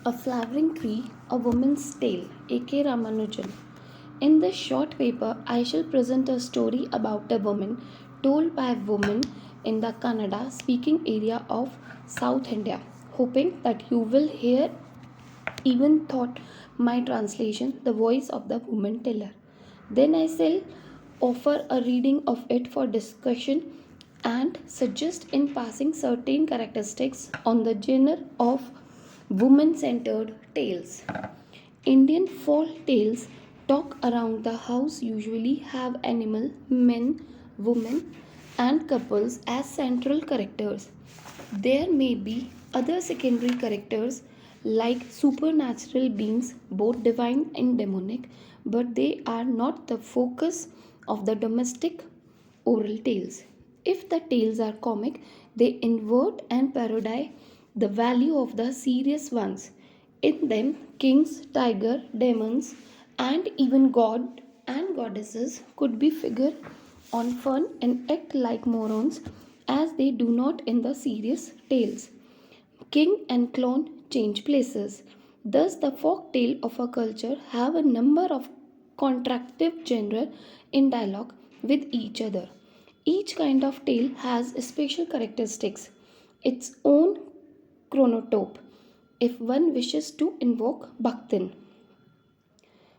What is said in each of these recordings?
A Flowering Tree, A Woman's Tale, A.K. Ramanujan. In this short paper, I shall present a story about a woman told by a woman in the Kannada speaking area of South India, hoping that you will hear even thought my translation, the voice of the woman teller. Then I shall offer a reading of it for discussion and suggest in passing certain characteristics on the genre of woman centered tales. Indian folk tales talk around the house usually have animal, men, women, and couples as central characters. There may be other secondary characters like supernatural beings, both divine and demonic, but they are not the focus of the domestic oral tales. If the tales are comic, they invert and parody the value of the serious ones. In them, kings, tiger, demons, and even god and goddesses could be figured on fun and act like morons as they do not in the serious tales. King and clone change places. Thus, the folk tale of a culture have a number of contractive genre in dialogue with each other. Each kind of tale has special characteristics, its own chronotope, if one wishes to invoke Bhaktin.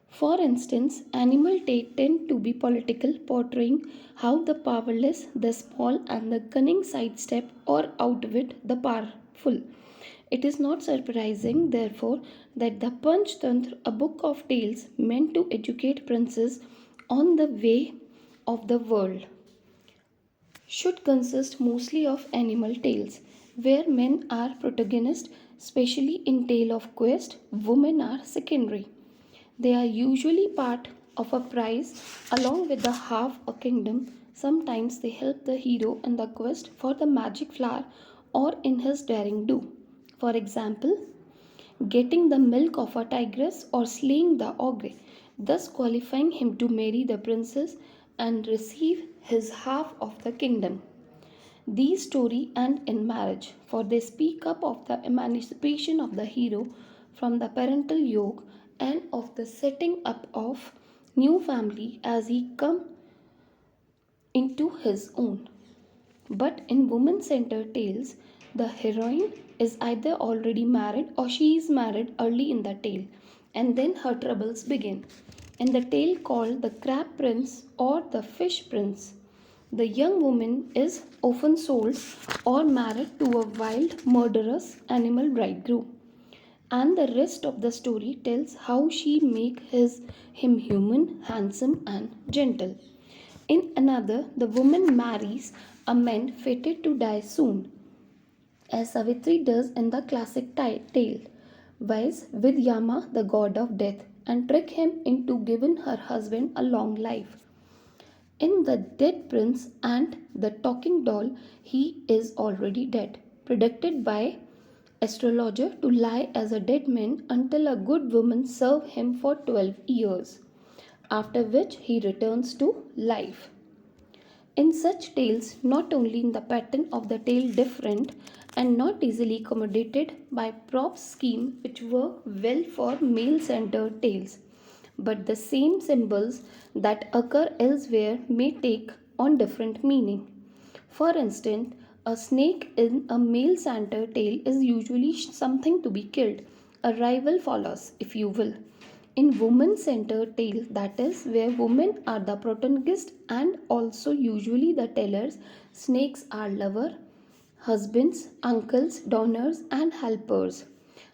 For instance, animal tend to be political, portraying how the powerless, the small, and the cunning sidestep or outwit the powerful. It is not surprising, therefore, that the Panchtantra, a book of tales meant to educate princes on the way of the world, should consist mostly of animal tales, where men are protagonists, especially in Tale of Quest, women are secondary. They are usually part of a prize along with the half a kingdom. Sometimes they help the hero in the quest for the magic flower or in his daring do. For example, getting the milk of a tigress or slaying the ogre, thus qualifying him to marry the princess and receive his half of the kingdom. These story end in marriage, for they speak up of the emancipation of the hero from the parental yoke and of the setting up of new family as he come into his own. But in woman centered tales, the heroine is either already married or she is married early in the tale, and then her troubles begin. In the tale called The Crab Prince or The Fish Prince, the young woman is often sold or married to a wild, murderous animal bridegroom. And the rest of the story tells how she him human, handsome, and gentle. In another, the woman marries a man fated to die soon, as Savitri does in the classic tale, vies with Yama, the god of death, and trick him into giving her husband a long life. In The Dead Prince and The Talking Doll, he is already dead, predicted by astrologer to lie as a dead man until a good woman serve him for 12 years, after which he returns to life. In such tales, not only in the pattern of the tale different and not easily accommodated by prop scheme which work well for male-centered tales, but the same symbols that occur elsewhere may take on different meaning. For instance, a snake in a male-centered tale is usually something to be killed. A rival follows, if you will. In woman-centered tale, that is where women are the protagonist and also usually the tellers, snakes are lover, husbands, uncles, donors, and helpers.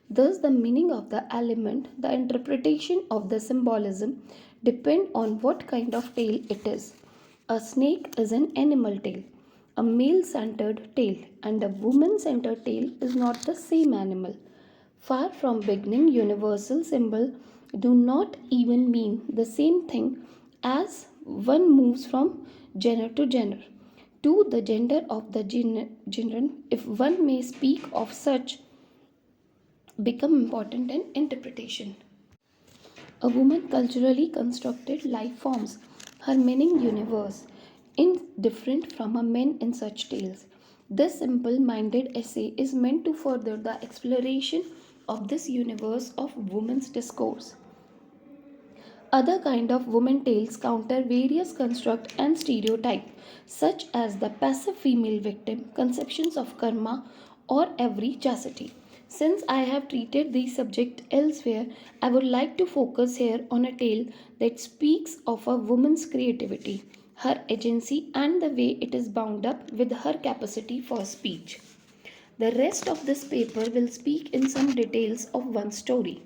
Thus, the meaning of the element, the interpretation of the symbolism depend on what kind of tale it is. A snake is an animal tale, a male-centered tale, and a woman-centered tale is not the same animal. Far from beginning, universal symbol do not even mean the same thing as one moves from genre to genre to the gender of the genre, if one may speak of such, become important in interpretation. A woman culturally constructed life forms her meaning universe, indifferent from a man in such tales. This simple minded essay is meant to further the exploration of this universe of women's discourse. Other kind of women tales counter various construct and stereotype, such as the passive female victim, conceptions of karma, or every chastity. Since I have treated the subject elsewhere, I would like to focus here on a tale that speaks of a woman's creativity, her agency, and the way it is bound up with her capacity for speech. The rest of this paper will speak in some details of one story.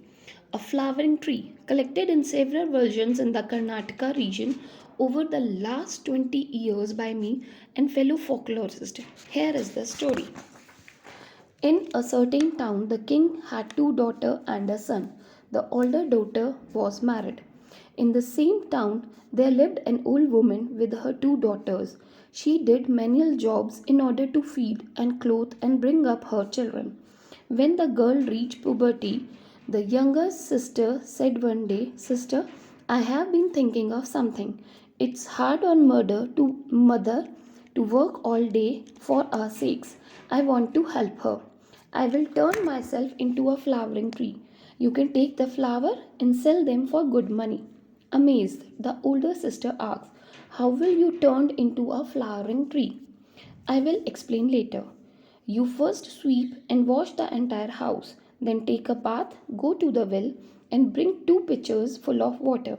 A flowering tree, collected in several versions in the Karnataka region over the last 20 years by me and fellow folklorists. Here is the story. In a certain town, the king had two daughters and a son. The older daughter was married. In the same town, there lived an old woman with her two daughters. She did menial jobs in order to feed and clothe and bring up her children. When the girl reached puberty, the younger sister said one day, "Sister, I have been thinking of something. It's hard on mother to work all day for our sakes. I want to help her. I will turn myself into a flowering tree. You can take the flower and sell them for good money." Amazed, the older sister asked, "How will you turn into a flowering tree?" "I will explain later. You first sweep and wash the entire house, then take a bath, go to the well, and bring two pitchers full of water,"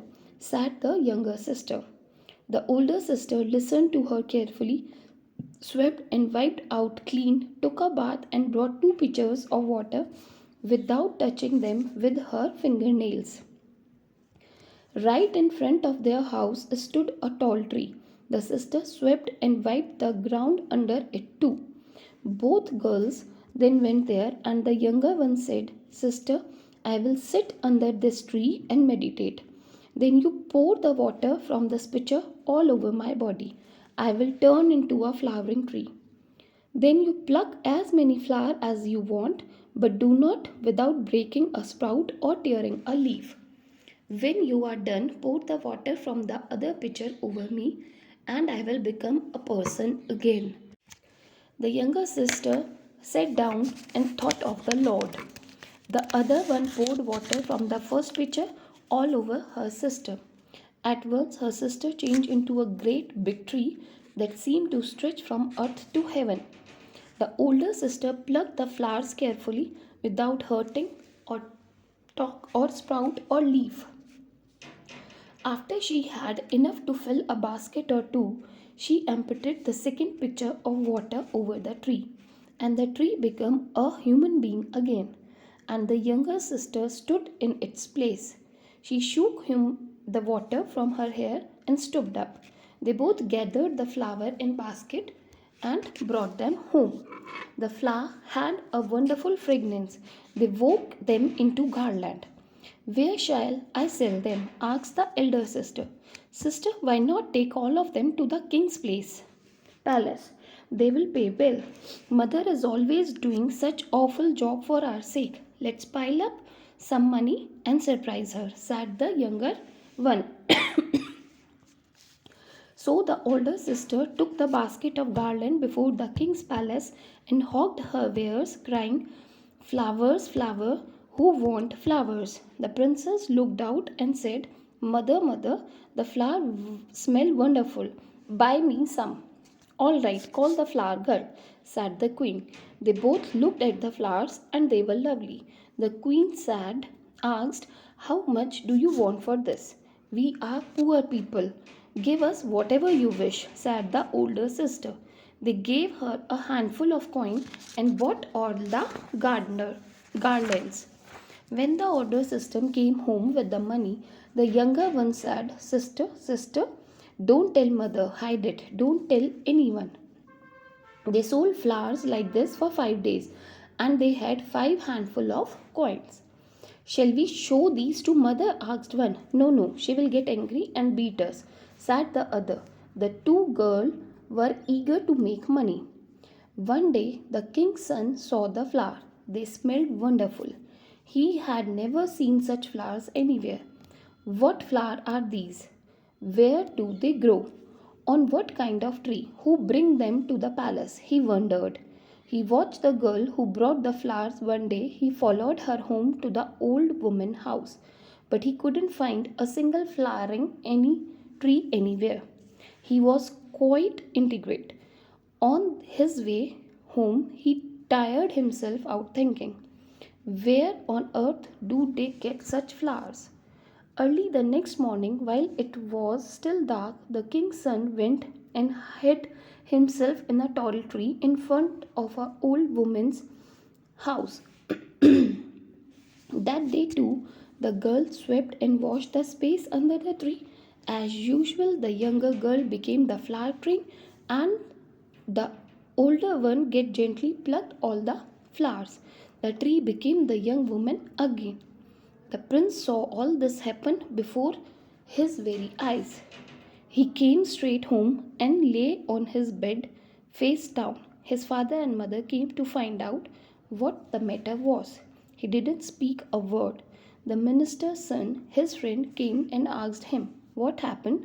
said the younger sister. The older sister listened to her carefully, swept and wiped out clean, took a bath, and brought two pitchers of water without touching them with her fingernails. Right in front of their house stood a tall tree. The sister swept and wiped the ground under it too. Both girls then went there, and the younger one said, "Sister, I will sit under this tree and meditate. Then you pour the water from this pitcher all over my body. I will turn into a flowering tree. Then you pluck as many flowers as you want, but do not without breaking a sprout or tearing a leaf. When you are done, pour the water from the other pitcher over me, and I will become a person again." The younger sister sat down and thought of the Lord. The other one poured water from the first pitcher all over her sister. At once her sister changed into a great big tree that seemed to stretch from earth to heaven. The older sister plucked the flowers carefully without hurting or talk or sprout or leaf. After she had enough to fill a basket or two, she emptied the second pitcher of water over the tree, and the tree became a human being again, and the younger sister stood in its place. She shook the water from her hair and stooped up. They both gathered the flower in basket and brought them home. The flower had a wonderful fragrance. They wove them into garland. "Where shall I sell them?" asked the elder sister. "Sister, why not take all of them to the king's palace? They will pay well. Mother is always doing such awful job for our sake. Let's pile up some money and surprise her," said the younger one. So the older sister took the basket of garland before the king's palace and hawked her wares, crying, "Flowers, flower, who want flowers?" The princess looked out and said, "Mother, mother, the flowers smell wonderful. Buy me some." "All right, call the flower girl," said the queen. They both looked at the flowers and they were lovely. The queen asked, "How much do you want for this?" "We are poor people. Give us whatever you wish," said the older sister. They gave her a handful of coin and bought all the garlands. When the older sister came home with the money, the younger one said, "Sister, sister, don't tell mother, hide it, don't tell anyone." They sold flowers like this for 5 days, and they had 5 handful of coins. "Shall we show these to mother?" asked one. "No, no, she will get angry and beat us," said the other. The two girls were eager to make money. One day the king's son saw the flower. They smelled wonderful. He had never seen such flowers anywhere. "What flowers are these? Where do they grow? On what kind of tree? Who bring them to the palace?" he wondered. He watched the girl who brought the flowers. One day he followed her home to the old woman's house, but he couldn't find a single flowering any tree anywhere. He was quite intrigued. On his way home, he tired himself out thinking, where on earth do they get such flowers? Early the next morning, while it was still dark, the king's son went and hid himself in a tall tree in front of an old woman's house. That day too, the girl swept and washed the space under the tree. As usual, the younger girl became the flower tree, and the older one get gently plucked all the flowers. The tree became the young woman again. The prince saw all this happen before his very eyes. He came straight home and lay on his bed face down. His father and mother came to find out what the matter was. He didn't speak a word. The minister's son, his friend, came and asked him, "What happened?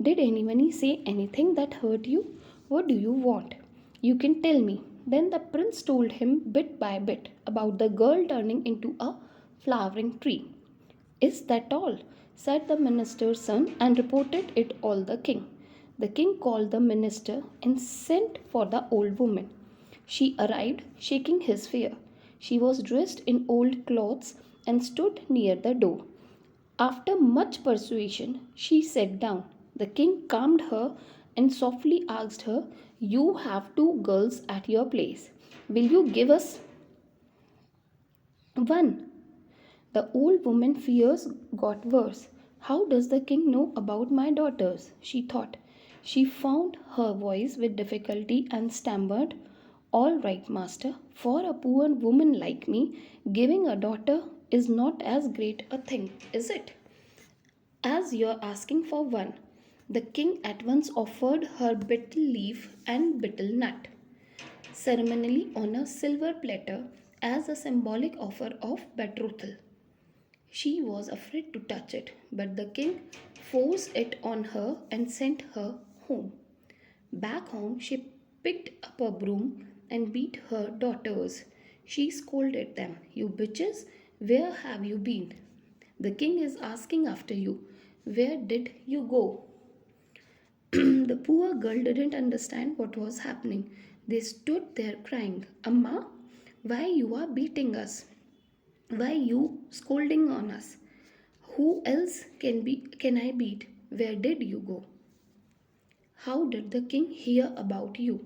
Did anyone say anything that hurt you? What do you want? You can tell me." Then the prince told him bit by bit about the girl turning into a flowering tree. "Is that all?" said the minister's son, and reported it all the king. The king called the minister and sent for the old woman. She arrived, shaking his fear. She was dressed in old clothes and stood near the door. After much persuasion, she sat down. The king calmed her and softly asked her, "You have two girls at your place. Will you give us one?" The old woman's fears got worse. "How does the king know about my daughters?" she thought. She found her voice with difficulty and stammered, "All right, master. For a poor woman like me, giving a daughter is not as great a thing, is it? As you're asking for one." The king at once offered her betel leaf and betel nut ceremonially on a silver platter as a symbolic offer of betrothal. She was afraid to touch it, but the king forced it on her and sent her home. Back home, she picked up a broom and beat her daughters. She scolded them, "You bitches, where have you been? The king is asking after you. Where did you go?" The poor girl didn't understand what was happening. They stood there crying, "Amma, why you are beating us? Why you scolding on us? Who else can I beat? Where did you go? How did the king hear about you?"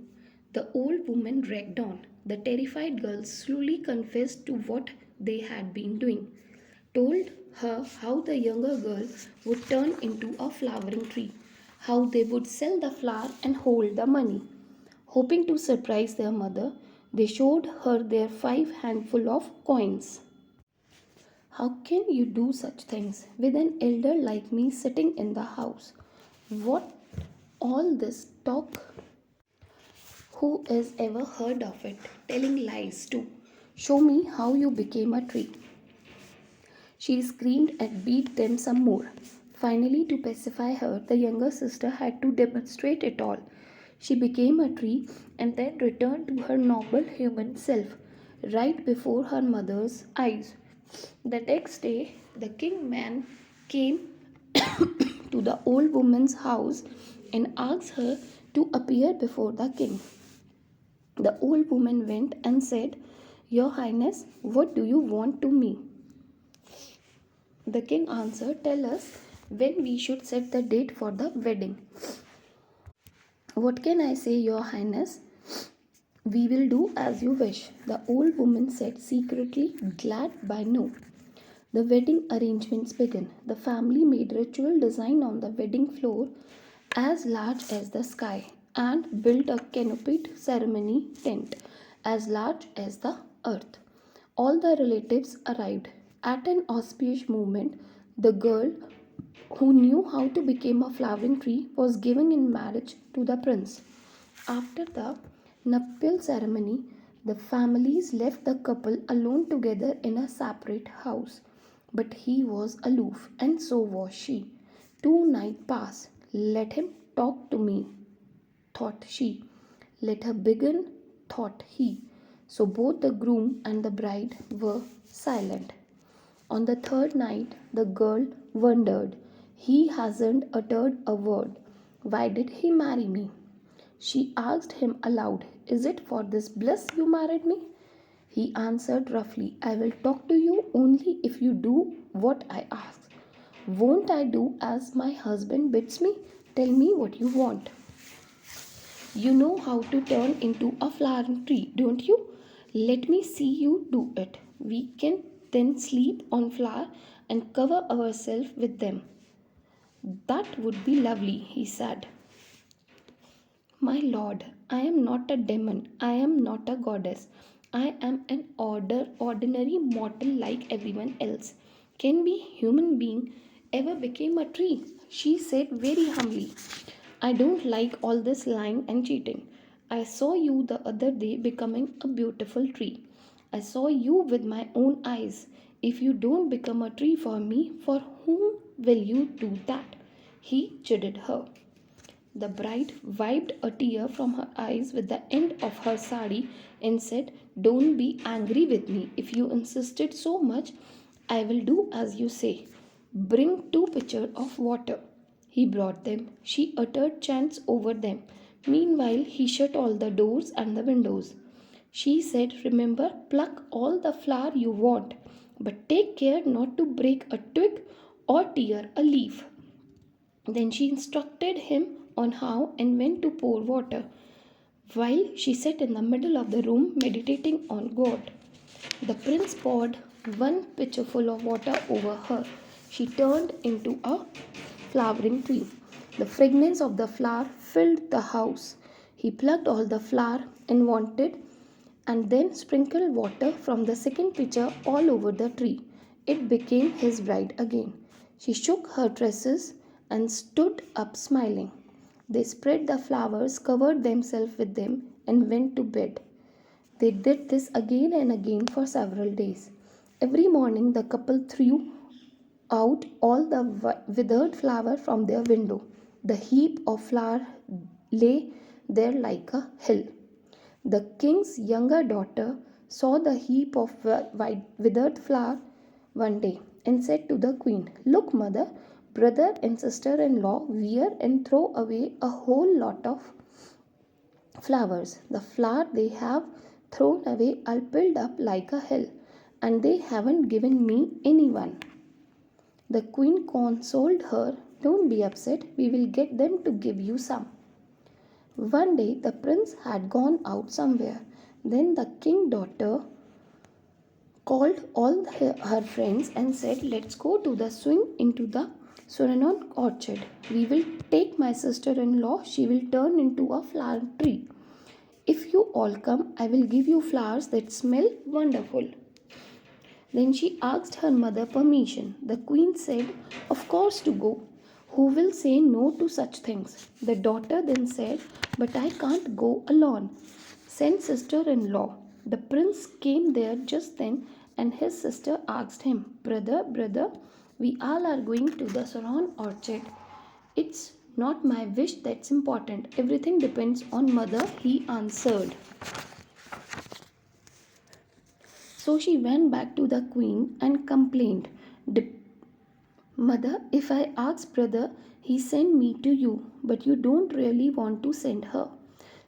The old woman dragged on. The terrified girls slowly confessed to what they had been doing, told her how the younger girl would turn into a flowering tree, how they would sell the flower and hold the money. Hoping to surprise their mother, they showed her their 5 handful of coins. "How can you do such things with an elder like me sitting in the house? What all this talk? Who has ever heard of it? Telling lies too. Show me how you became a tree." She screamed and beat them some more. Finally, to pacify her, the younger sister had to demonstrate it all. She became a tree and then returned to her normal human self, right before her mother's eyes. The next day, the king man came to the old woman's house and asked her to appear before the king. The old woman went and said, "Your Highness, what do you want to me?" The king answered, "Tell us when we should set the date for the wedding." "What can I say, Your Highness? We will do as you wish," the old woman said, secretly glad by no. The wedding arrangements began. The family made ritual design on the wedding floor as large as the sky and built a canopied ceremony tent as large as the earth. All the relatives arrived. At an auspicious moment, the girl who knew how to become a flowering tree was given in marriage to the prince. After the nuptial ceremony, the families left the couple alone together in a separate house. But he was aloof, and so was she. 2 nights passed. "Let him talk to me," thought she. "Let her begin," thought he. So both the groom and the bride were silent. On the third night, the girl wondered. He hasn't uttered a word. Why did he marry me? She asked him aloud, Is it for this bliss you married me? He answered roughly, I will talk to you only if you do what I ask. Won't I do as my husband bids me? Tell me what you want. You know how to turn into a flowering tree, don't you? Let me see you do it. We can then sleep on flower and cover ourselves with them. That would be lovely, he said. My lord, I am not a demon. I am not a goddess. I am an ordinary mortal like everyone else. Can we human being ever become a tree? She said very humbly. I don't like all this lying and cheating. I saw you the other day becoming a beautiful tree. I saw you with my own eyes. If you don't become a tree for me, for whom will you do that? He chided her. The bride wiped a tear from her eyes with the end of her sari and said, Don't be angry with me. If you insisted so much, I will do as you say. Bring 2 pitchers of water. He brought them. She uttered chants over them. Meanwhile, he shut all the doors and the windows. She said, Remember, pluck all the flower you want, but take care not to break a twig or tear a leaf. Then she instructed him on how and when to pour water, while she sat in the middle of the room meditating on God. The prince poured 1 pitcherful of water over her. She turned into a flowering tree. The fragrance of the flower filled the house. He plucked all the flower and then sprinkled water from the second pitcher all over the tree. It became his bride again. She shook her tresses and stood up smiling. They spread the flowers, covered themselves with them, and went to bed. They did this again and again for several days. Every morning, the couple threw out all the withered flower from their window. The heap of flower lay there like a hill. The king's younger daughter saw the heap of withered flower one day and said to the queen, Look, mother, brother and sister in law wear and throw away a whole lot of flowers. The flower they have thrown away are piled up like a hill, and they haven't given me any one. The queen consoled her, Don't be upset, we will get them to give you some. One day the prince had gone out somewhere. Then the king's daughter called all her friends and said, Let's go to the swing into the Suranon orchard. We will take my sister-in-law. She will turn into a flower tree. If you all come, I will give you flowers that smell wonderful. Then she asked her mother permission. The queen said, Of course to go. Who will say no to such things? The daughter then said, But I can't go alone. Send sister-in-law. The prince came there just then and his sister asked him, Brother, we all are going to the Saron orchard. It's not my wish that's important. Everything depends on mother, he answered. So she went back to the queen and complained, Mother, if I ask brother, he sent me to you, but you don't really want to send her.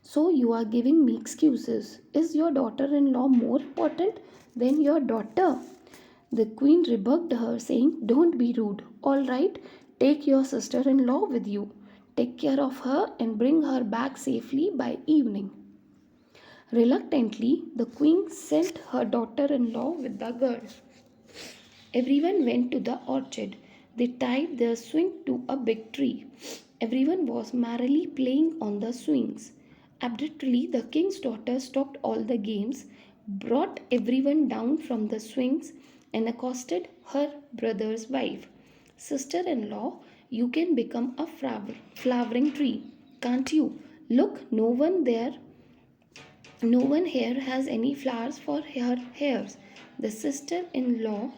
So you are giving me excuses. Is your daughter-in-law more important than your daughter? The queen rebuked her, saying, Don't be rude. All right, take your sister-in-law with you. Take care of her and bring her back safely by evening. Reluctantly, the queen sent her daughter-in-law with the girl. Everyone went to the orchard. They tied their swing to a big tree. Everyone was merrily playing on the swings. Abruptly, the king's daughter stopped all the games, brought everyone down from the swings, and accosted her brother's wife. Sister-in-law, you can become a flowering tree, can't you? Look, no one here has any flowers for her hairs. The sister-in-law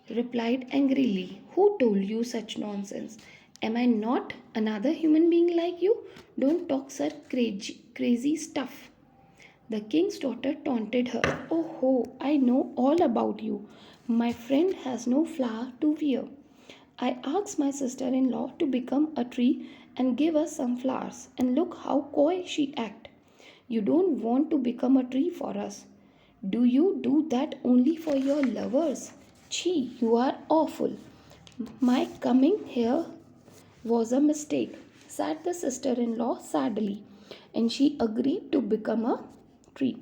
replied angrily, Who told you such nonsense? Am I not another human being like you? Don't talk such crazy stuff. The king's daughter taunted her. Oh ho, I know all about you. My friend has no flower to wear. I asked my sister in law to become a tree and give us some flowers, and look how coy she acted. You don't want to become a tree for us. Do you do that only for your lovers? Gee, you are awful. My coming here was a mistake, said the sister in law sadly, and she agreed to become a tree.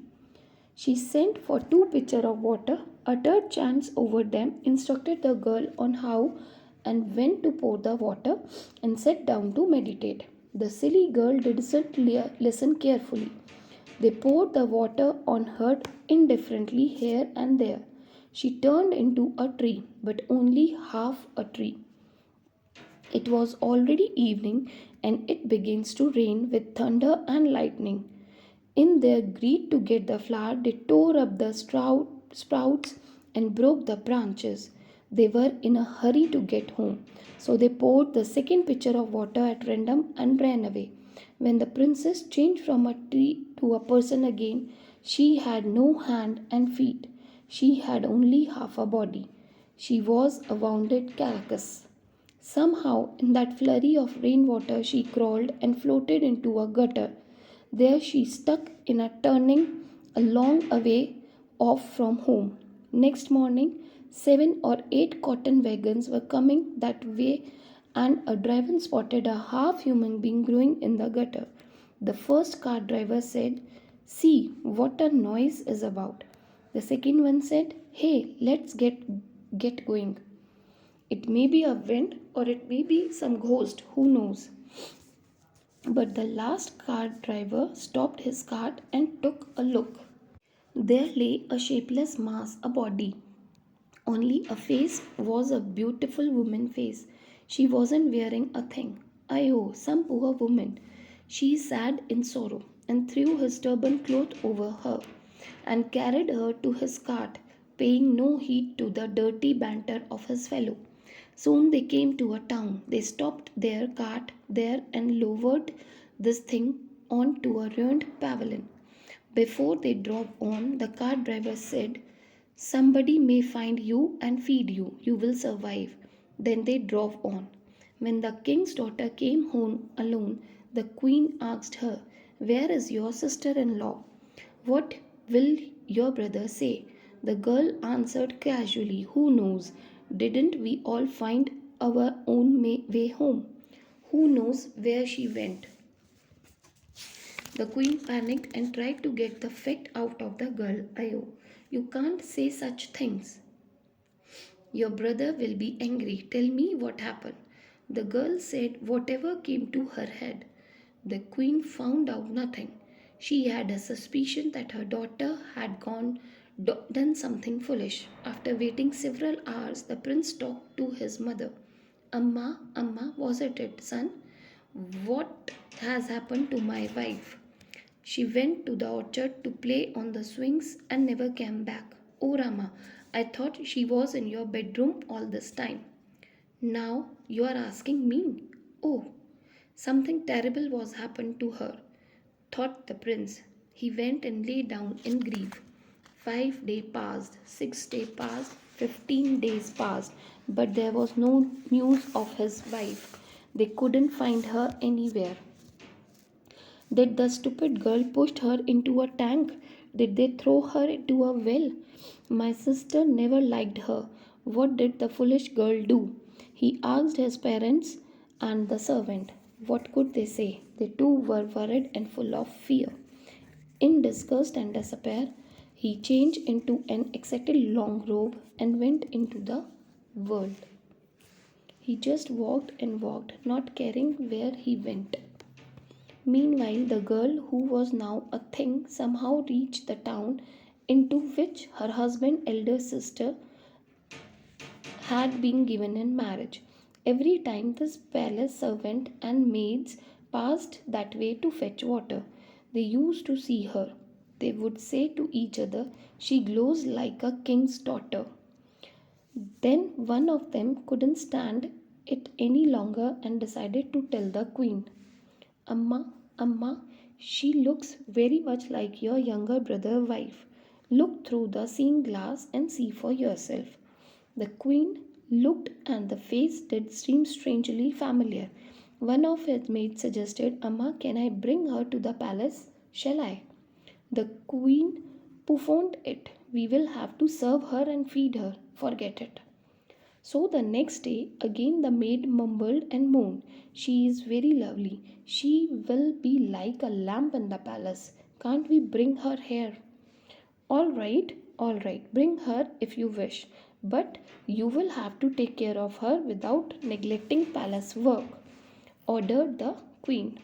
She sent for 2 pitchers of water, uttered chants over them, instructed the girl on how and when to pour the water, and sat down to meditate. The silly girl didn't listen carefully. They poured the water on her indifferently here and there. She turned into a tree, but only half a tree. It was already evening, and it begins to rain with thunder and lightning. In their greed to get the flower, they tore up the sprouts and broke the branches. They were in a hurry to get home, so they poured the second pitcher of water at random and ran away. When the princess changed from a tree to a person again, she had no hand and feet. She had only half a body. She was a wounded carcass. Somehow, in that flurry of rainwater, she crawled and floated into a gutter. There she stuck in a turning a long way off from home. Next morning, 7 or 8 cotton wagons were coming that way, and a driver spotted a half human being growing in the gutter. The first cart driver said, "See what a noise is about." The second one said, "Hey, let's get going. It may be a wind or it may be some ghost, who knows?" But the last cart driver stopped his cart and took a look. There lay a shapeless mass, a body. Only a face was a beautiful woman face. She wasn't wearing a thing. Ayo, some poor woman. She sat in sorrow and threw his turban cloth over her and carried her to his cart, paying no heed to the dirty banter of his fellow. Soon they came to a town. They stopped their cart there and lowered this thing on to a ruined pavilion. Before they drove on, the cart driver said, "Somebody may find you and feed you. You will survive." Then they drove on. When the king's daughter came home alone, the queen asked her, "Where is your sister in law? What will your brother say?" The girl answered casually, "Who knows? Didn't we all find our own way home? Who knows where she went?" The queen panicked and tried to get the fact out of the girl. "Ayo, you can't say such things. Your brother will be angry. Tell me what happened." The girl said whatever came to her head. The queen found out nothing. She had a suspicion that her daughter had done something foolish. After waiting several hours, the prince talked to his mother. "Amma, Amma, was it, son? What has happened to my wife? She went to the orchard to play on the swings and never came back. Oh Rama, I thought she was in your bedroom all this time. Now you are asking me. Oh, something terrible was happened to her," thought the prince. He went and lay down in grief. 5 days passed, 6 days passed, 15 days passed, but there was no news of his wife. They couldn't find her anywhere. Did the stupid girl push her into a tank? Did they throw her into a well? My sister never liked her. What did the foolish girl do? He asked his parents and the servant. What could they say? They too were worried and full of fear. In disgust and despair, he changed into an exacted long robe and went into the world. He just walked and walked, not caring where he went. Meanwhile, the girl, who was now a thing, somehow reached the town into which her husband's elder sister had been given in marriage. Every time this palace servant and maids passed that way to fetch water, they used to see her. They would say to each other, "She glows like a king's daughter." Then one of them couldn't stand it any longer and decided to tell the queen. "Amma, Amma, She looks very much like your younger brother wife. Look through the seeing glass and see for yourself. The queen looked and the face did seem strangely familiar. One of his maids suggested, Amma, can I bring her to the palace? Shall I? The queen poofoned it. We will have to serve her and feed her. Forget it. So the next day, again the maid mumbled and moaned. She is very lovely. She will be like a lamp in the palace. Can't we bring her here? All right, bring her if you wish. But you will have to take care of her without neglecting palace work, ordered the queen.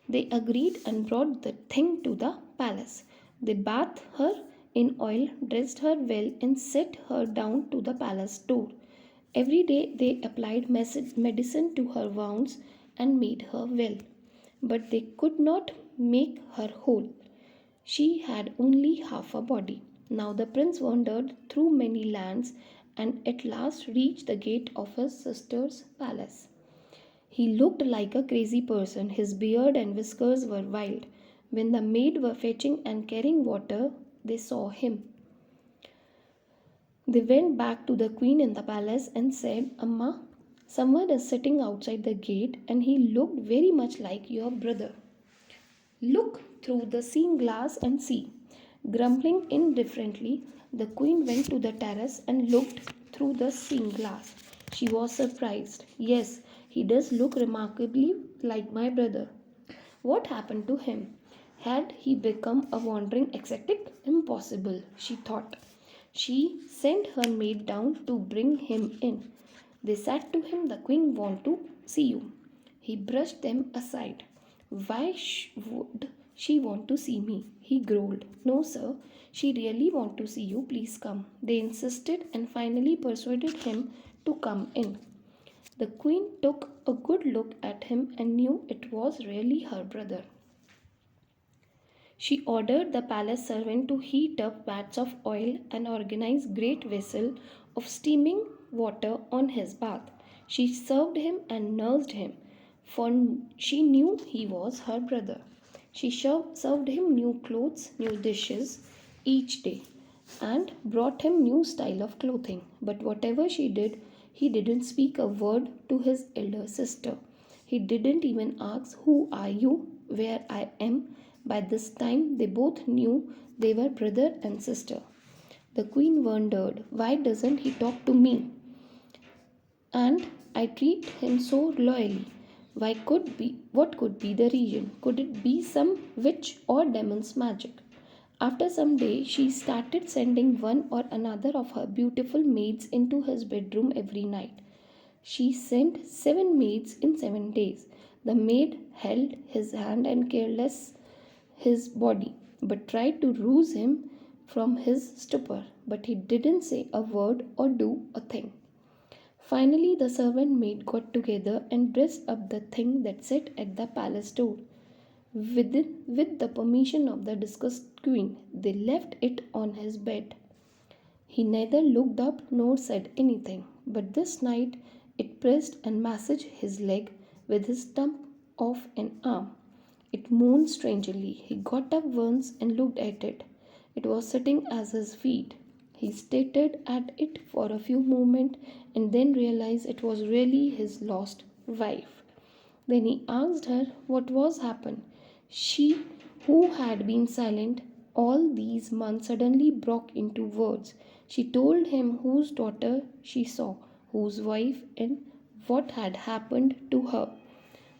They agreed and brought the thing to the palace. They bathed her in oil, dressed her well, and set her down to the palace door. Every day they applied medicine to her wounds and made her well. But they could not make her whole. She had only half a body. Now the prince wandered through many lands and at last reached the gate of his sister's palace. He looked like a crazy person. His beard and whiskers were wild. When the maid were fetching and carrying water, they saw him. They went back to the queen in the palace and said, Amma, someone is sitting outside the gate and he looked very much like your brother. Look through the seeing glass and see. Grumbling indifferently, the queen went to the terrace and looked through the seeing glass. She was surprised. Yes, he does look remarkably like my brother. What happened to him? Had he become a wandering ascetic? Impossible, she thought. She sent her maid down to bring him in. They said to him, the queen wants to see you. He brushed them aside. Why would she want to see me? He growled. No, sir, she really wants to see you. Please come. They insisted and finally persuaded him to come in. The queen took a good look at him and knew it was really her brother. She ordered the palace servant to heat up vats of oil and organize great vessel of steaming water on his bath. She served him and nursed him, for she knew he was her brother. She served him new clothes, new dishes each day, and brought him new style of clothing. But whatever she did, he didn't speak a word to his elder sister. He didn't even ask, Who are you? Where I am? By this time, they both knew they were brother and sister. The queen wondered, Why doesn't he talk to me? And I treat him so loyally. What could be the reason? Could it be some witch or demon's magic? After some days, she started sending one or another of her beautiful maids into his bedroom every night. She sent 7 maids in 7 days. The maid held his hand and careless his body, but tried to rouse him from his stupor. But he didn't say a word or do a thing. Finally, the servant maid got together and dressed up the thing that sat at the palace door. With the permission of the disgusted queen, they left it on his bed. He neither looked up nor said anything, but this night it pressed and massaged his leg with his stump of an arm. It moaned strangely. He got up once and looked at it. It was sitting at his feet. He stared at it for a few moments and then realized it was really his lost wife. Then he asked her what was happened. She, who had been silent all these months, suddenly broke into words. She told him whose daughter she saw, whose wife, and what had happened to her.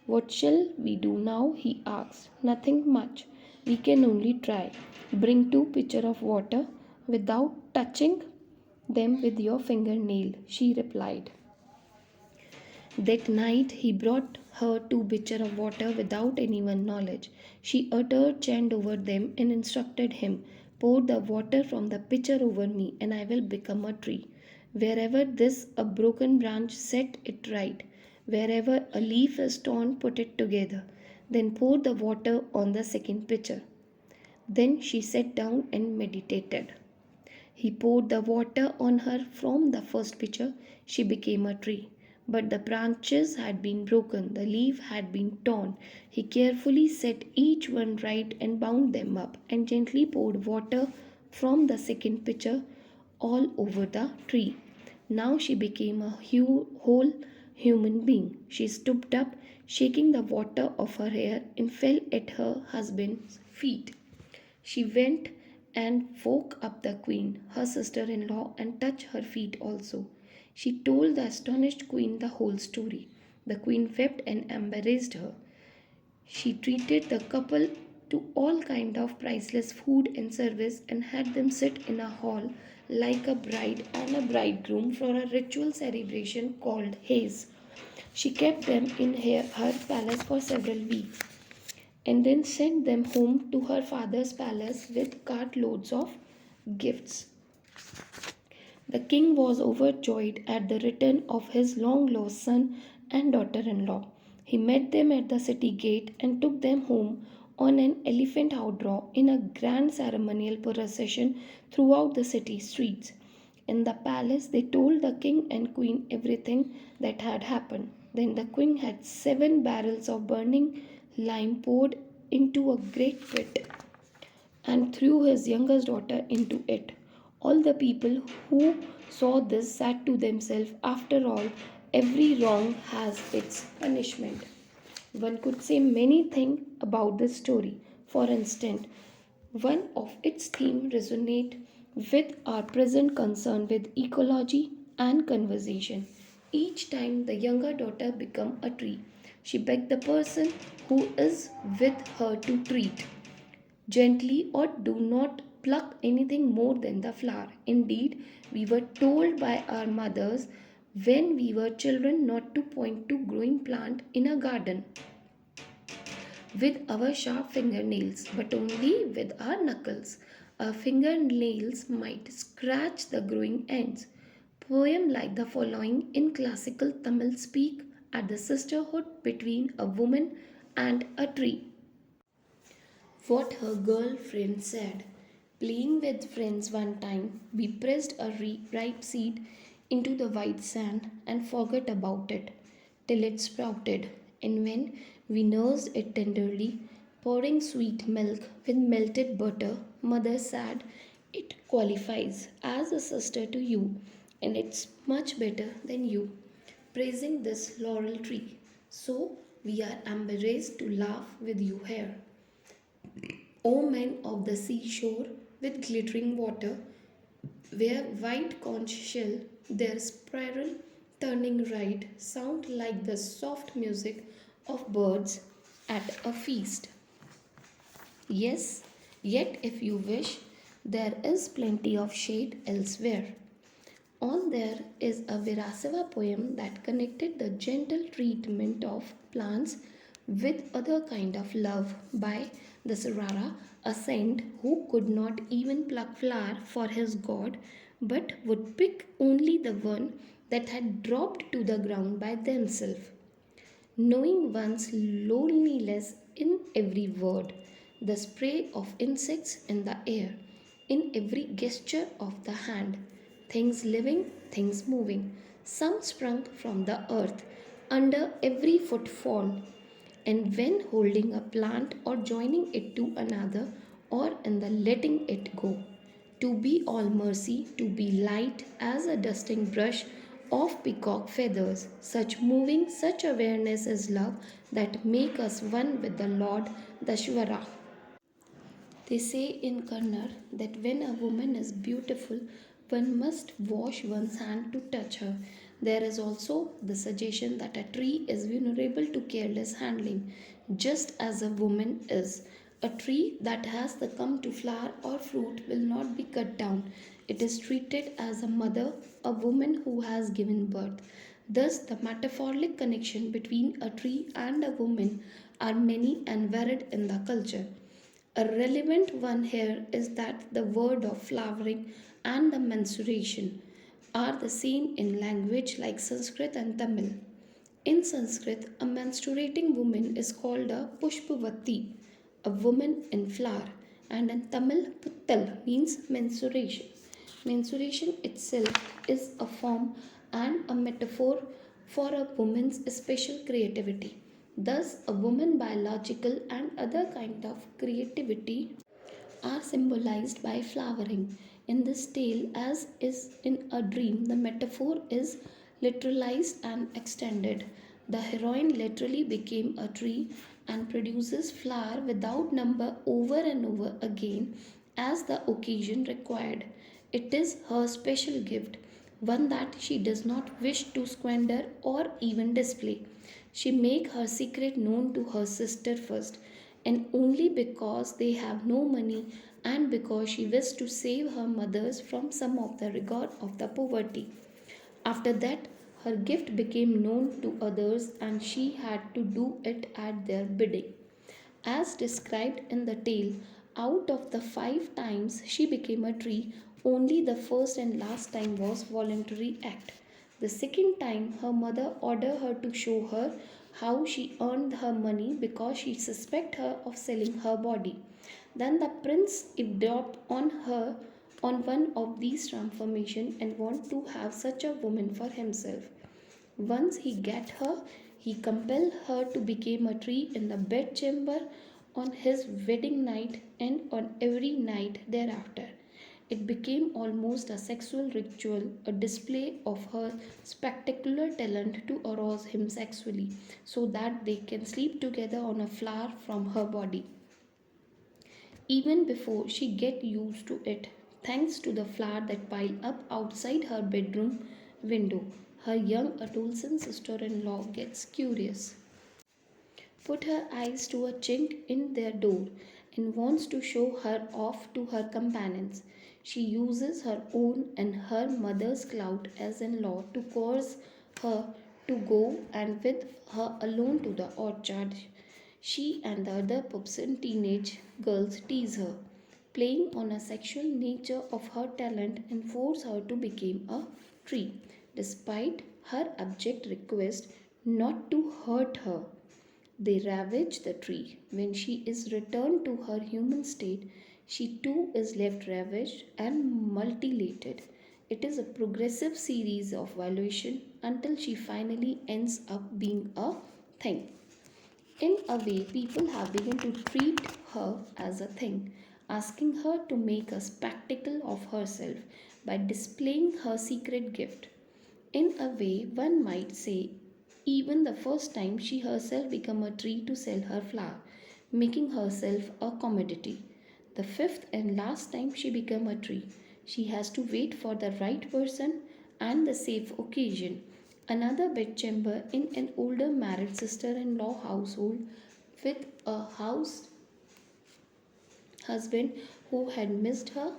What shall we do now? He asked. Nothing much. We can only try. Bring 2 pitchers of water without touching them with your fingernail, she replied. That night he brought her 2 pitchers of water without anyone's knowledge. She uttered chant over them and instructed him, Pour the water from the pitcher over me, and I will become a tree. Wherever this a broken branch, set it right. Wherever a leaf is torn, put it together. Then pour the water on the second pitcher. Then she sat down and meditated. He poured the water on her from the first pitcher. She became a tree. But the branches had been broken, the leaf had been torn. He carefully set each one right and bound them up, and gently poured water from the second pitcher all over the tree. Now she became a whole human being. She stooped up, shaking the water off her hair, and fell at her husband's feet. She went and woke up the queen, her sister in law, and touched her feet also. She told the astonished queen the whole story. The queen wept and embraced her. She treated the couple to all kind of priceless food and service and had them sit in a hall like a bride and a bridegroom for a ritual celebration called haze. She kept them in her palace for several weeks and then sent them home to her father's palace with cartloads of gifts. The king was overjoyed at the return of his long lost son and daughter in law. He met them at the city gate and took them home on an elephant outdraw in a grand ceremonial procession throughout the city streets. In the palace, they told the king and queen everything that had happened. Then the king had 7 barrels of burning lime poured into a great pit and threw his youngest daughter into it. All the people who saw this said to themselves, after all, every wrong has its punishment. One could say many things about this story. For instance, one of its themes resonate with our present concern with ecology and conversation. Each time the younger daughter become a tree, she begged the person who is with her to treat gently or do not pluck anything more than the flower. Indeed, we were told by our mothers when we were children not to point to growing plant in a garden with our sharp fingernails, but only with our knuckles. Our fingernails might scratch the growing ends. Poem like the following in classical Tamil speak at the sisterhood between a woman and a tree. What her girlfriend said. Playing with friends one time, we pressed a ripe seed into the white sand and forgot about it till it sprouted. And when we nursed it tenderly, pouring sweet milk with melted butter, mother said, it qualifies as a sister to you, and it's much better than you. Praising this laurel tree. So we are embarrassed to laugh with you here. O men of the seashore with glittering water, where white conch shell, their spiral turning right, sound like the soft music of birds at a feast. Yes, yet if you wish, there is plenty of shade elsewhere. On there is a Virasava poem that connected the gentle treatment of plants with other kind of love by the Sarara, a saint who could not even pluck flower for his god but would pick only the one that had dropped to the ground by themselves knowing one's loneliness in every word, the spray of insects in the air, in every gesture of the hand, things living, things moving, some sprung from the earth, under every footfall, and when holding a plant or joining it to another, or in the letting it go. To be all mercy, to be light as a dusting brush of peacock feathers, such moving, such awareness is love that make us one with the Lord Dashwara. They say in Kannada that when a woman is beautiful, one must wash one's hand to touch her. There is also the suggestion that a tree is vulnerable to careless handling, just as a woman is. A tree that has the come to flower or fruit will not be cut down. It is treated as a mother, a woman who has given birth. Thus, the metaphoric connection between a tree and a woman are many and varied in the culture. A relevant one here is that the word of flowering and the menstruation are the same in language like Sanskrit and Tamil. In Sanskrit, a menstruating woman is called a Pushpavati, a woman in flower, and in Tamil, Puttal means menstruation. Menstruation itself is a form and a metaphor for a woman's special creativity. Thus, a woman biological and other kind of creativity are symbolized by flowering. In this tale, as is in a dream, the metaphor is literalized and extended. The heroine literally became a tree and produces flower without number over and over again as the occasion required. It is her special gift, one that she does not wish to squander or even display. She make her secret known to her sister first, and only because they have no money and because she wished to save her mothers from some of the rigor of the poverty. After that, her gift became known to others and she had to do it at their bidding. As described in the tale, out of the 5 times she became a tree, only the first and last time was voluntary act. The second time her mother ordered her to show her how she earned her money because she suspected her of selling her body. Then the prince evolved on her on one of these transformations and want to have such a woman for himself. Once he get her, he compelled her to become a tree in the bedchamber on his wedding night and on every night thereafter. It became almost a sexual ritual, a display of her spectacular talent to arouse him sexually, so that they can sleep together on a flower from her body. Even before she get used to it, thanks to the flower that pile up outside her bedroom window, her young adolescent sister-in-law gets curious, put her eyes to a chink in their door, and wants to show her off to her companions. She uses her own and her mother's clout as in law to coerce her to go and with her alone to the orchard. She and the other pups and teenage girls tease her, playing on a sexual nature of her talent and force her to become a tree, despite her abject request not to hurt her. They ravage the tree. When she is returned to her human state, she too is left ravaged and mutilated. It is a progressive series of violation until she finally ends up being a thing. In a way, people have begun to treat her as a thing, asking her to make a spectacle of herself by displaying her secret gift. In a way, one might say, even the first time she herself became a tree to sell her flower, making herself a commodity. The fifth and last time she became a tree, she has to wait for the right person and the safe occasion. Another bedchamber in an older married sister in law household with a house husband who had missed her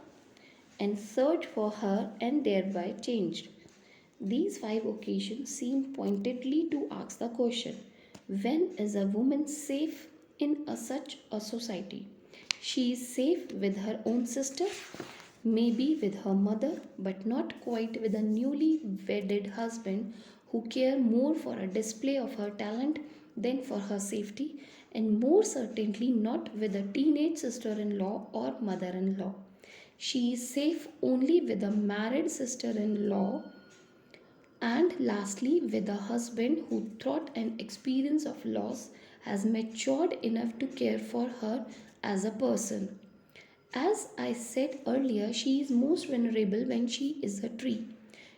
and searched for her and thereby changed. These 5 occasions seem pointedly to ask the question, when is a woman safe in such a society? She is safe with her own sister, maybe with her mother, but not quite with a newly wedded husband who care more for a display of her talent than for her safety, and more certainly not with a teenage sister in law or mother in law. She is safe only with a married sister in law, and lastly, with a husband who, thought and experience of loss, has matured enough to care for her as a person. As I said earlier, she is most vulnerable when she is a tree.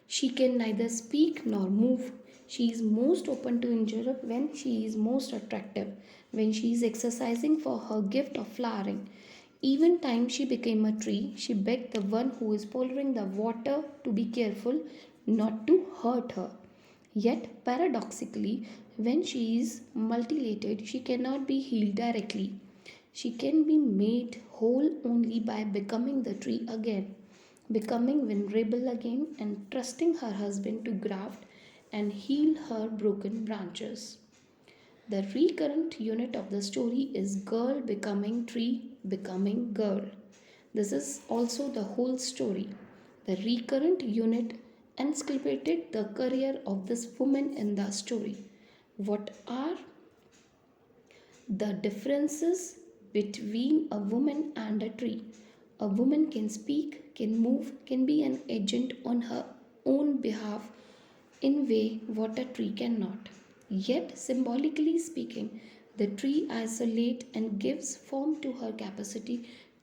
She can neither speak nor move. She is most open to injury when she is most attractive, when she is exercising for her gift of flowering. Even time she became a tree, she begged the one who is pouring the water to be careful not to hurt her. Yet, paradoxically, when she is mutilated, she cannot be healed directly. She can be made whole only by becoming the tree again, becoming vulnerable again, and trusting her husband to graft and heal her broken branches. The recurrent unit of the story is girl becoming tree becoming girl. This is also the whole story. The recurrent unit encapsulated the career of this woman in the story. What are the differences between a woman and a tree? A woman can speak, can move, can be an agent on her own behalf in way what a tree cannot. Yet, symbolically speaking, the tree isolates and gives form to her capacity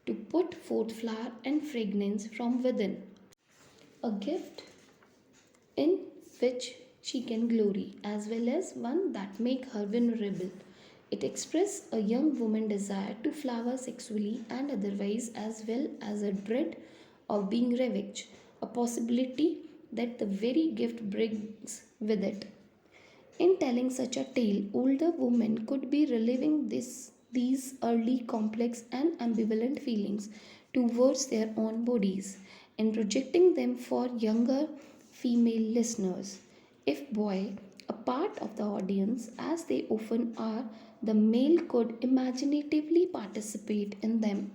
to put forth flower and fragrance from within, a gift in which she can glory, as well as one that make her vulnerable. It expresses a young woman's desire to flower sexually and otherwise, as well as a dread of being ravaged, a possibility that the very gift brings with it. In telling such a tale, older women could be reliving these early complex and ambivalent feelings towards their own bodies and projecting them for younger female listeners. If boy, a part of the audience, as they often are, the male could imaginatively participate in them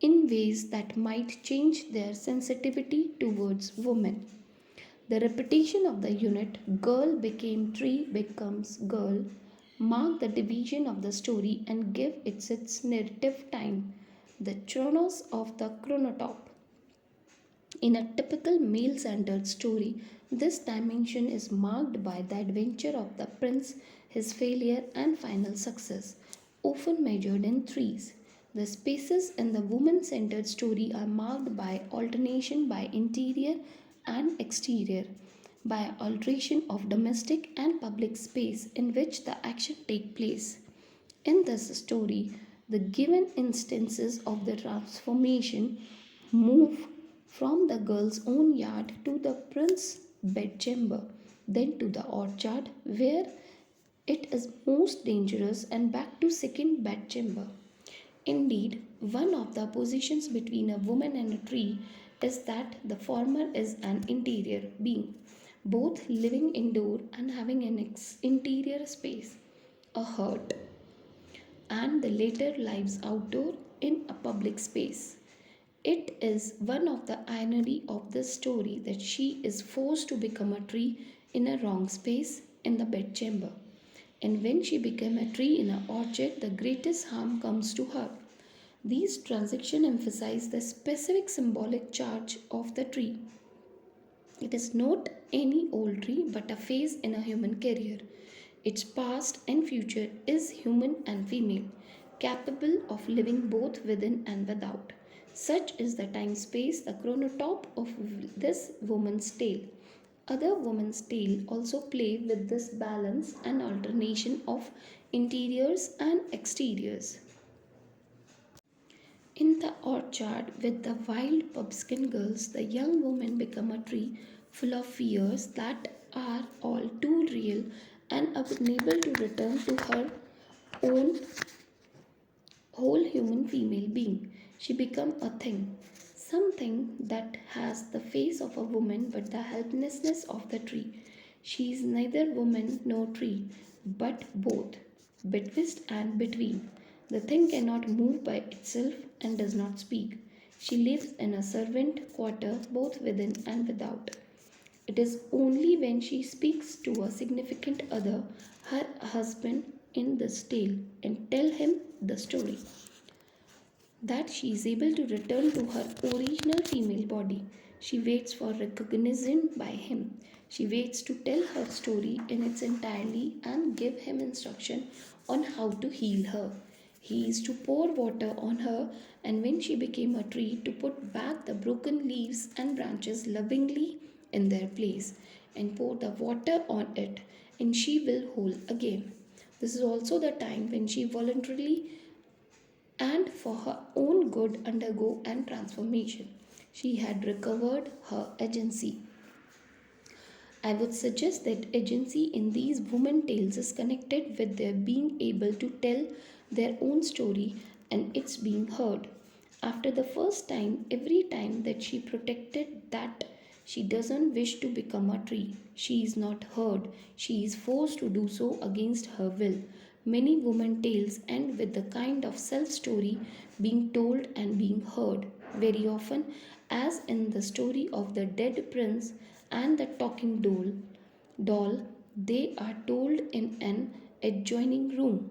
in ways that might change their sensitivity towards women. The repetition of the unit girl became tree becomes girl mark the division of the story and give its narrative time, the chronos of the chronotype. In a typical male centered story, this dimension is marked by the adventure of the prince, his failure, and final success, often measured in threes. The spaces in the woman centered story are marked by alternation by interior and exterior, by alteration of domestic and public space in which the action take place. In this story, the given instances of the transformation move from the girl's own yard to the prince's bedchamber, then to the orchard where it is most dangerous, and back to second bedchamber. Indeed, one of the oppositions between a woman and a tree is that the former is an interior being, both living indoor and having an interior space, a hut, and the later lives outdoor in a public space. It is one of the irony of this story that she is forced to become a tree in a wrong space in the bedchamber. And when she became a tree in an orchard, the greatest harm comes to her. These transactions emphasize the specific symbolic charge of the tree. It is not any old tree but a phase in a human career. Its past and future is human and female, capable of living both within and without. Such is the time space, the chronotype of this woman's tale. Other women's tale also play with this balance and alternation of interiors and exteriors. In the orchard with the wild pumpkin girls, the young woman become a tree full of fears that are all too real and unable to return to her own whole human female being. She become a thing, something that has the face of a woman but the helplessness of the tree. She is neither woman nor tree, but both, betwixt and between. The thing cannot move by itself and does not speak. She lives in a servant quarter both within and without. It is only when she speaks to a significant other, her husband, in this tale and tell him the story, that she is able to return to her original female body. She waits for recognition by him. She waits to tell her story in its entirety and give him instruction on how to heal her. He is to pour water on her, and when she became a tree, to put back the broken leaves and branches lovingly in their place and pour the water on it, and she will whole again. This is also the time when she voluntarily and for her own good undergo and transformation. She had recovered her agency. I would suggest that agency in these woman tales is connected with their being able to tell their own story and its being heard. After the first time, every time that she protected that she doesn't wish to become a tree, she is not heard. She is forced to do so against her will. Many woman tales end with the kind of self story being told and being heard. Very often, as in the story of the dead prince and the talking doll, they are told in an adjoining room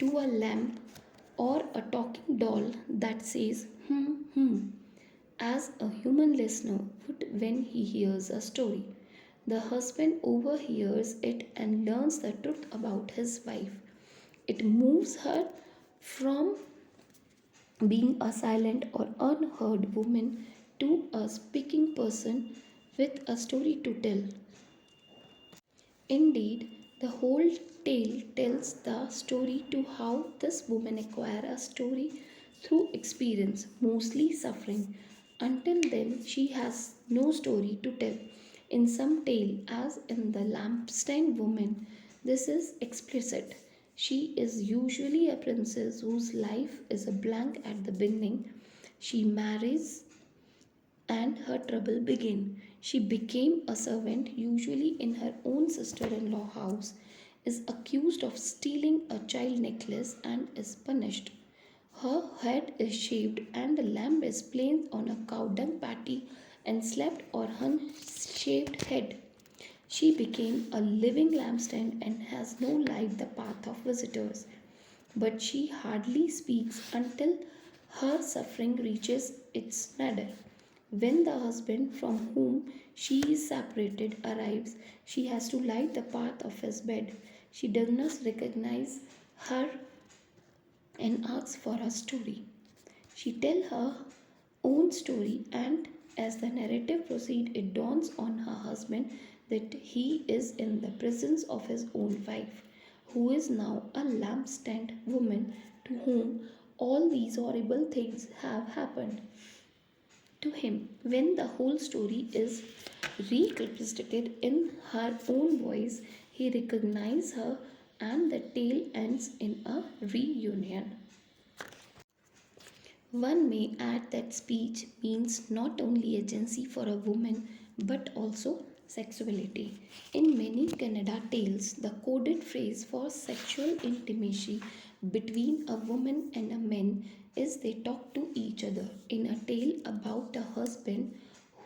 to a lamp or a talking doll that says as a human listener would when he hears a story. The husband overhears it and learns the truth about his wife. It moves her from being a silent or unheard woman to a speaking person with a story to tell. Indeed, the whole tale tells the story to how this woman acquired a story through experience, mostly suffering. Until then, she has no story to tell. In some tale, as in the lampstand woman, this is explicit. She is usually a princess whose life is a blank at the beginning. She marries and her trouble began. She became a servant, usually in her own sister in law house, is accused of stealing a child necklace and is punished. Her head is shaved and the lamb is placed on a cow dung patty and slept on her shaved head. She became a living lampstand and has no light the path of visitors. But she hardly speaks until her suffering reaches its nadir. When the husband from whom she is separated arrives, she has to light the path of his bed. She does not recognize her and asks for a story. She tells her own story, and as the narrative proceeds, it dawns on her husband that he is in the presence of his own wife, who is now a lampstand woman to whom all these horrible things have happened. To him, when the whole story is reconstructed in her own voice, he recognizes her and the tale ends in a reunion. One may add that speech means not only agency for a woman but also sexuality. In many Kannada tales, the coded phrase for sexual intimacy between a woman and a man is they talk to each other. In a tale about a husband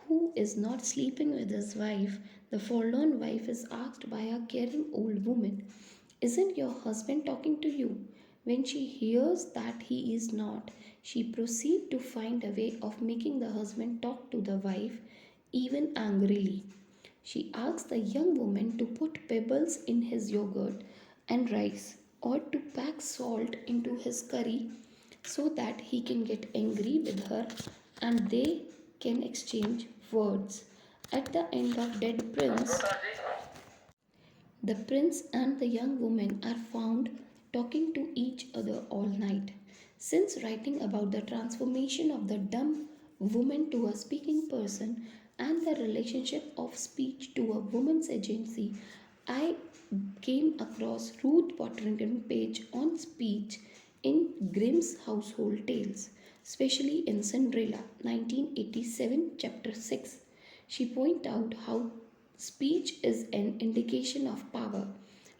who is not sleeping with his wife, the forlorn wife is asked by a caring old woman, "Isn't your husband talking to you?" When she hears that he is not, she proceeds to find a way of making the husband talk to the wife, even angrily. She asks the young woman to put pebbles in his yogurt and rice, or to pack salt into his curry so that he can get angry with her and they can exchange words. At the end of Dead Prince, the prince and the young woman are found talking to each other all night. Since writing about the transformation of the dumb woman to a speaking person and the relationship of speech to a woman's agency, I came across Ruth Potringham page on speech in Grimm's Household Tales, especially in Cinderella 1987 chapter 6. She pointed out how speech is an indication of power.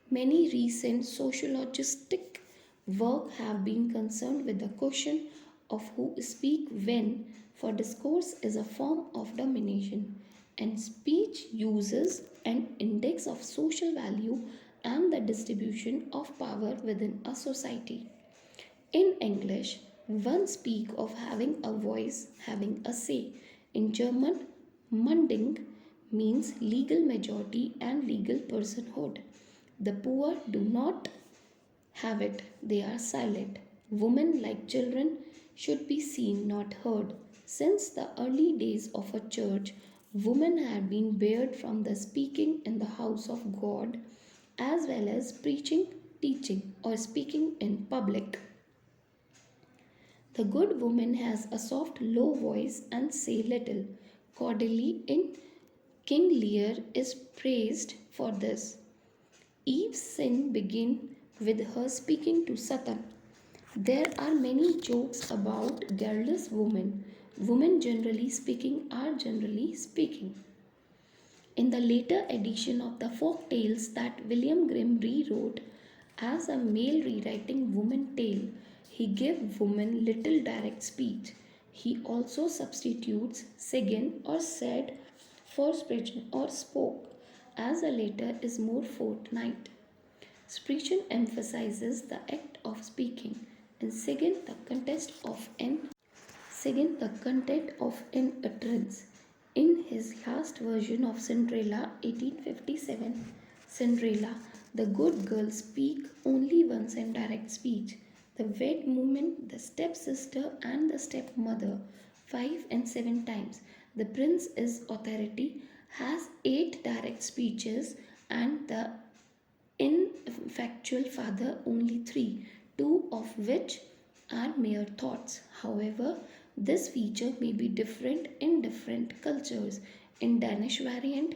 Many recent sociologistic work have been concerned with the question of who speak when, for discourse is a form of domination, and speech uses an index of social value and the distribution of power within a society. In English, one speak of having a voice, having a say. In German, Munding means legal majority and legal personhood. The poor do not have it, they are silent. Women, like children, should be seen, not heard. Since the early days of a church, women have been barred from the speaking in the house of God as well as preaching, teaching, or speaking in public. The good woman has a soft, low voice and say little. Cordelia in King Lear is praised for this. Eve's sin began with her speaking to Satan. There are many jokes about garrulous women. Women generally speaking are generally speaking. In the later edition of the folk tales that William Grimm rewrote as a male rewriting woman tale, he gave women little direct speech. He also substitutes "segen" or "said" for "sprechen" or "spoke", as the latter is more forthright. Sprechen emphasizes the act of speaking, and "segen" the content of an utterance. In his last version of Cinderella, 1857, Cinderella, the good girl speak only once in direct speech. The wed woman, the stepsister, and the stepmother, 5 and 7 times. The prince is authority, has 8 direct speeches, and the ineffectual father only 3, 2 of which are mere thoughts. However, this feature may be different in different cultures. In Danish variant,